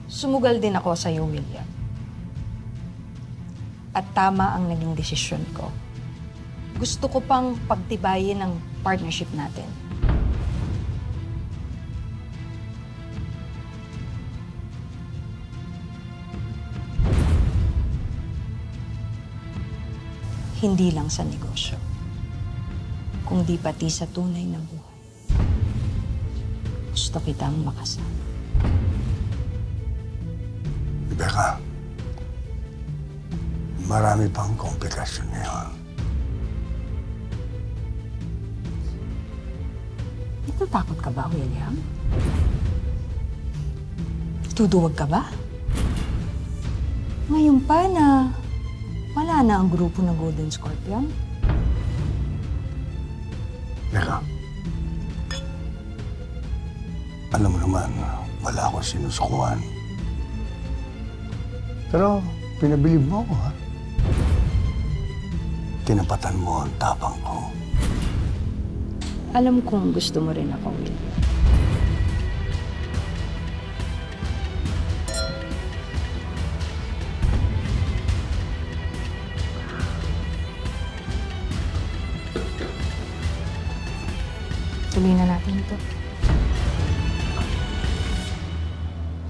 Sumugal din ako sa'yo, William. At tama ang naging desisyon ko. Gusto ko pang pagtibayin ang partnership natin. Hindi lang sa negosyo, kundi pati sa tunay na buhay. Gusto kitang makasama. Rebecca, marami pang komplikasyon ngayon. Natatakot ka ba, William? Tuduwag ka ba? Ngayon pa na wala na ang grupo ng Golden Scorpion. Rebecca, alam mo naman, wala akong sinusukuan. Pero pinabilib mo ako, ha? Tinapatan mo ang tapang ko. Alam kong gusto mo rin ako, William. Tuloy na natin ito.